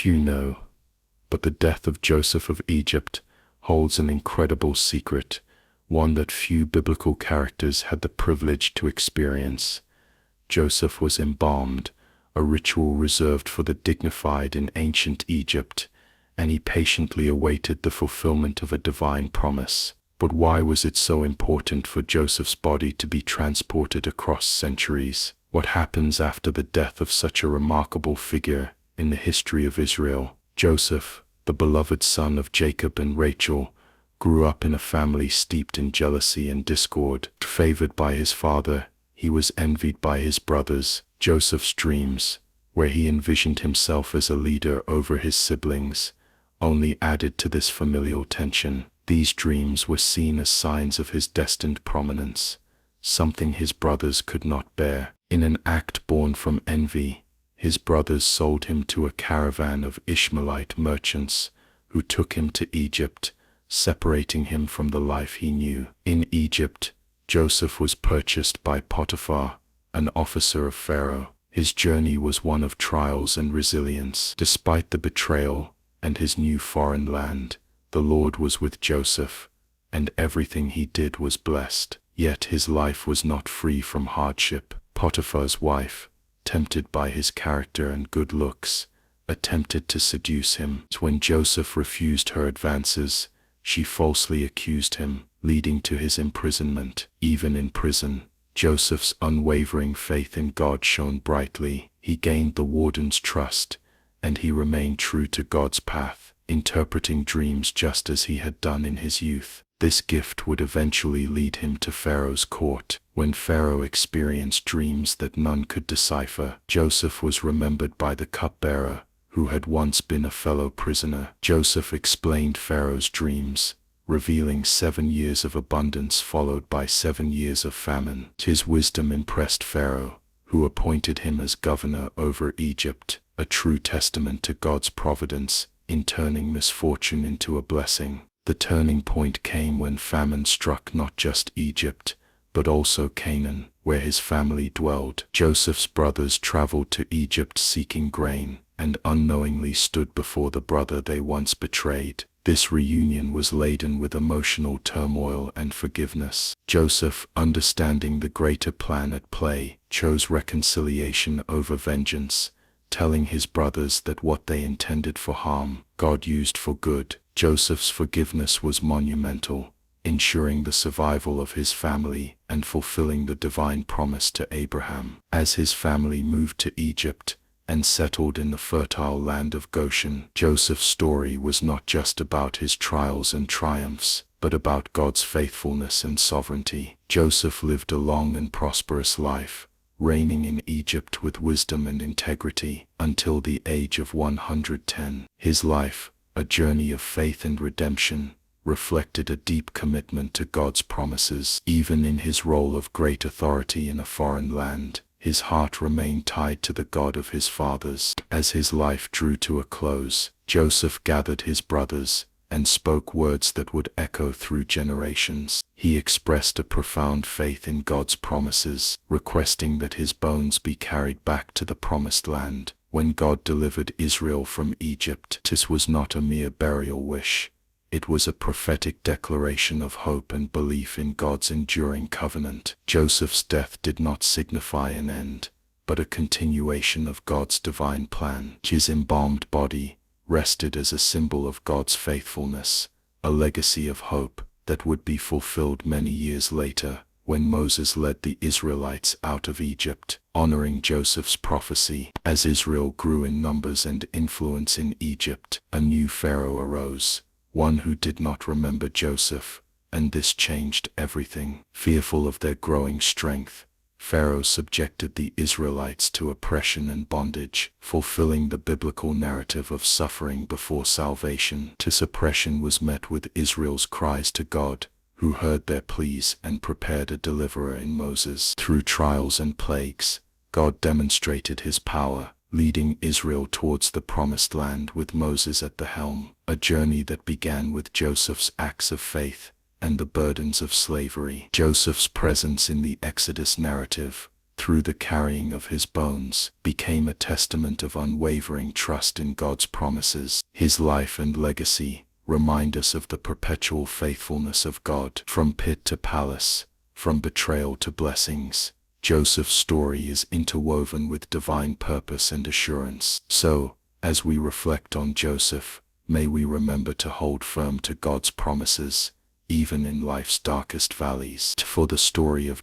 Few know, but the death of Joseph of Egypt holds an incredible secret, one that few biblical characters had the privilege to experience. Joseph was embalmed, a ritual reserved for the dignified in ancient Egypt, and he patiently awaited the fulfillment of a divine promise. But why was it so important for Joseph's body to be transported across centuries? What happens after the death of such a remarkable figure in the history of Israel? Joseph, the beloved son of Jacob and Rachel, grew up in a family steeped in jealousy and discord. Favored by his father, he was envied by his brothers. Joseph's dreams, where he envisioned himself as a leader over his siblings, only added to this familial tension. These dreams were seen as signs of his destined prominence, something his brothers could not bear. In an act born from envy, his brothers sold him to a caravan of Ishmaelite merchants who took him to Egypt, separating him from the life he knew. In Egypt, Joseph was purchased by Potiphar, an officer of Pharaoh. His journey was one of trials and resilience. Despite the betrayal and his new foreign land, the Lord was with Joseph, and everything he did was blessed. Yet his life was not free from hardship. Potiphar's wife, tempted by his character and good looks, attempted to seduce him. When Joseph refused her advances, she falsely accused him, leading to his imprisonment. Even in prison, Joseph's unwavering faith in God shone brightly. He gained the warden's trust, and he remained true to God's path, interpreting dreams just as he had done in his youth. This gift would eventually lead him to Pharaoh's court. When Pharaoh experienced dreams that none could decipher, Joseph was remembered by the cupbearer, who had once been a fellow prisoner. Joseph explained Pharaoh's dreams, revealing 7 years of abundance followed by 7 years of famine. His wisdom impressed Pharaoh, who appointed him as governor over Egypt, a true testament to God's providence in turning misfortune into a blessing. The turning point came when famine struck not just Egypt, but also Canaan, where his family dwelled. Joseph's brothers traveled to Egypt seeking grain, and unknowingly stood before the brother they once betrayed. This reunion was laden with emotional turmoil and forgiveness. Joseph, understanding the greater plan at play, chose reconciliation over vengeance, telling his brothers that what they intended for harm, God used for good. Joseph's forgiveness was monumental, ensuring the survival of his family and fulfilling the divine promise to Abraham. As his family moved to Egypt and settled in the fertile land of Goshen, Joseph's story was not just about his trials and triumphs, but about God's faithfulness and sovereignty. Joseph lived a long and prosperous life, reigning in Egypt with wisdom and integrity until the age of 110. His life, a journey of faith and redemption, reflected a deep commitment to God's promises. Even in his role of great authority in a foreign land, his heart remained tied to the God of his fathers. As his life drew to a close, Joseph gathered his brothers and spoke words that would echo through generations. He expressed a profound faith in God's promises, requesting that his bones be carried back to the promised land. When God delivered Israel from Egypt, this was not a mere burial wish. It was a prophetic declaration of hope and belief in God's enduring covenant. Joseph's death did not signify an end, but a continuation of God's divine plan. His embalmed body rested as a symbol of God's faithfulness, a legacy of hope that would be fulfilled many years later when Moses led the Israelites out of Egypt, honoring Joseph's prophecy. As Israel grew in numbers and influence in Egypt, a new Pharaoh arose, one who did not remember Joseph, and this changed everything. Fearful of their growing strength, Pharaoh subjected the Israelites to oppression and bondage, fulfilling the biblical narrative of suffering before salvation. This oppression was met with Israel's cries to God, who heard their pleas and prepared a deliverer in Moses. Through trials and plagues, God demonstrated his power, leading Israel towards the promised land with Moses at the helm, a journey that began with Joseph's acts of faith and the burdens of slavery. Joseph's presence in the Exodus narrative, through the carrying of his bones, became a testament of unwavering trust in God's promises. His life and legacy remind us of the perpetual faithfulness of God. From pit to palace, from betrayal to blessings, Joseph's story is interwoven with divine purpose and assurance. So, as we reflect on Joseph, may we remember to hold firm to God's promises, even in life's darkest valleys. For the story of